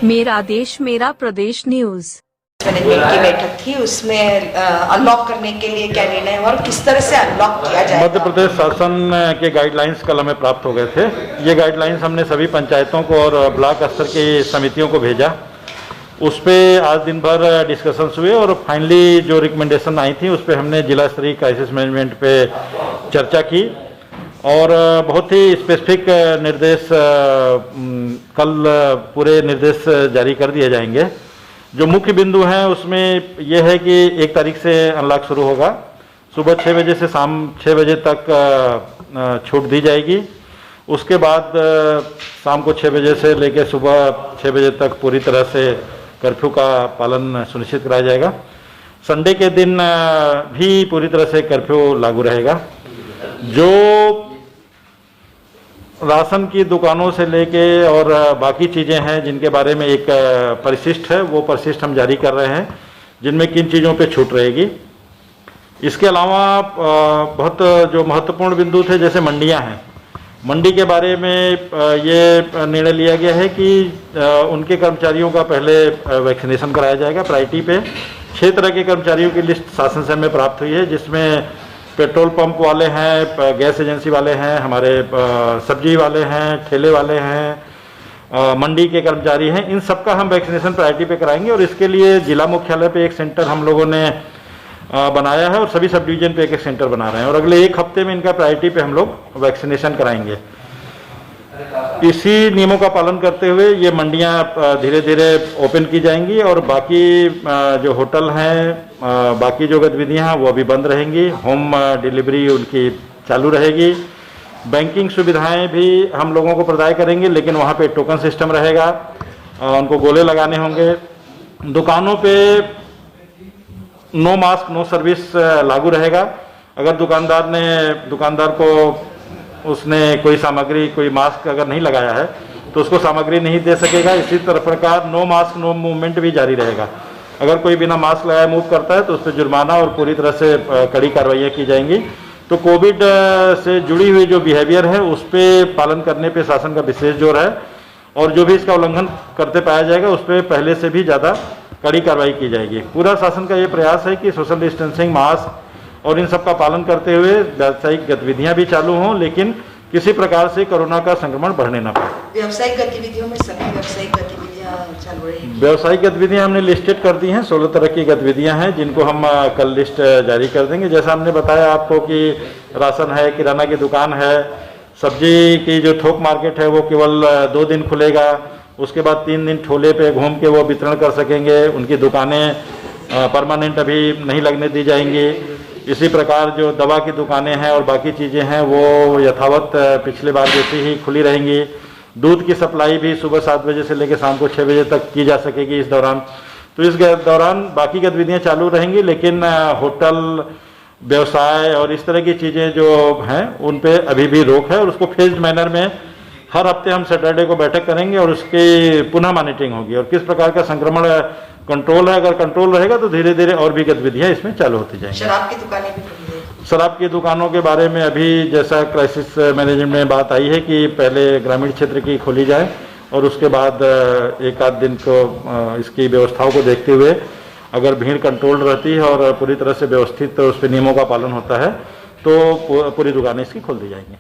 मेरा देश मेरा प्रदेश न्यूज मैनेजमेंट की बैठक थी, उसमें अनलॉक करने के लिए क्या निर्णय हुआ और किस तरह से अनलॉक किया जाएगा? मध्य प्रदेश शासन के गाइडलाइंस कल हमें प्राप्त हो गए थे। ये गाइडलाइंस हमने सभी पंचायतों को और ब्लॉक स्तर की समितियों को भेजा। उस पर आज दिन भर डिस्कशंस हुए और फाइनली जो रिकमेंडेशन आई थी उस पर हमने जिला स्तरीय क्राइसिस मैनेजमेंट पे चर्चा की और बहुत ही स्पेसिफिक निर्देश कल पूरे निर्देश जारी कर दिए जाएंगे। जो मुख्य बिंदु हैं उसमें यह है कि 1 तारीख से अनलॉक शुरू होगा। सुबह 6 बजे से शाम 6 बजे तक छूट दी जाएगी। उसके बाद शाम को 6 बजे से लेकर सुबह 6 बजे तक पूरी तरह से कर्फ्यू का पालन सुनिश्चित कराया जाएगा। संडे के दिन भी पूरी तरह से कर्फ्यू लागू रहेगा। जो राशन की दुकानों से लेके और बाकी चीज़ें हैं जिनके बारे में एक परिशिष्ट है, वो परिशिष्ट हम जारी कर रहे हैं जिनमें किन चीज़ों पे छूट रहेगी। इसके अलावा बहुत जो महत्वपूर्ण बिंदु थे जैसे मंडियां हैं, मंडी के बारे में ये निर्णय लिया गया है कि उनके कर्मचारियों का पहले वैक्सीनेशन कराया जाएगा प्रायोरिटी पे। 6 तरह के कर्मचारियों की लिस्ट शासन से हमें प्राप्त हुई है, जिसमें पेट्रोल पंप वाले हैं, गैस एजेंसी वाले हैं, हमारे सब्जी वाले हैं, ठेले वाले हैं, मंडी के कर्मचारी हैं। इन सबका हम वैक्सीनेशन प्रायोरिटी पे कराएंगे और इसके लिए जिला मुख्यालय पे एक सेंटर हम लोगों ने बनाया है और सभी सब डिवीजन पे एक सेंटर बना रहे हैं और अगले 1 हफ्ते में इनका प्रायोरिटी पे हम लोग वैक्सीनेशन कराएंगे। इसी नियमों का पालन करते हुए ये मंडियां धीरे धीरे ओपन की जाएंगी और बाकी जो होटल हैं, बाकी जो गतिविधियां हैं वो अभी बंद रहेंगी। होम डिलीवरी उनकी चालू रहेगी। बैंकिंग सुविधाएं भी हम लोगों को प्रदान करेंगे, लेकिन वहाँ पे टोकन सिस्टम रहेगा, उनको गोले लगाने होंगे। दुकानों पे नो मास्क नो सर्विस लागू रहेगा। अगर दुकानदार को उसने कोई सामग्री, कोई मास्क अगर नहीं लगाया है तो उसको सामग्री नहीं दे सकेगा। इसी तरह प्रकार नो मास्क नो मूवमेंट भी जारी रहेगा। अगर कोई बिना मास्क लगाए मूव करता है तो उस पर जुर्माना और पूरी तरह से कड़ी कार्रवाइयाँ की जाएंगी। तो कोविड से जुड़ी हुई जो बिहेवियर है उस पर पालन करने पे शासन का विशेष जोर है और जो भी इसका उल्लंघन करते पाया जाएगा उस पर पहले से भी ज़्यादा कड़ी कार्रवाई की जाएगी। पूरा शासन का ये प्रयास है कि सोशल डिस्टेंसिंग, मास्क और इन सब का पालन करते हुए व्यावसायिक गतिविधियां भी चालू हों, लेकिन किसी प्रकार से कोरोना का संक्रमण बढ़ने ना पाए। व्यावसायिक गतिविधियों में सभी व्यावसायिक गतिविधियां चालू रहेंगी। व्यावसायिक गतिविधियां हमने लिस्टेड कर दी हैं। 16 तरह की गतिविधियां हैं जिनको हम कल लिस्ट जारी कर देंगे। जैसा हमने बताया आपको कि राशन है, किराना की दुकान है, सब्जी की जो थोक मार्केट है वो केवल 2 दिन खुलेगा। उसके बाद 3 दिन ठोले पे घूम के वो वितरण कर सकेंगे। उनकी दुकानें परमानेंट अभी नहीं लगने दी जाएंगी। इसी प्रकार जो दवा की दुकानें हैं और बाकी चीज़ें हैं वो यथावत पिछले बार जैसी ही खुली रहेंगी। दूध की सप्लाई भी सुबह 7 बजे से लेकर शाम को 6 बजे तक की जा सकेगी इस दौरान। तो इस दौरान बाकी गतिविधियां चालू रहेंगी, लेकिन होटल व्यवसाय और इस तरह की चीज़ें जो हैं उन पे अभी भी रोक है और उसको फेज्ड मैनर में हर हफ्ते हम सैटरडे को बैठक करेंगे और उसकी पुनः मॉनिटरिंग होगी और किस प्रकार का संक्रमण कंट्रोल है। अगर कंट्रोल रहेगा तो धीरे धीरे और भी गतिविधियां इसमें चालू होती जाएंगी। शराब की दुकानें भी खुलेंगी। शराब की दुकानों के बारे में अभी जैसा क्राइसिस मैनेजमेंट में बात आई है कि पहले ग्रामीण क्षेत्र की खोली जाए और उसके बाद 1 आध दिन को इसकी व्यवस्थाओं को देखते हुए अगर भीड़ कंट्रोल रहती है और पूरी तरह से व्यवस्थित उस पर नियमों का पालन होता है तो पूरी दुकानें इसकी खोल दी जाएंगी।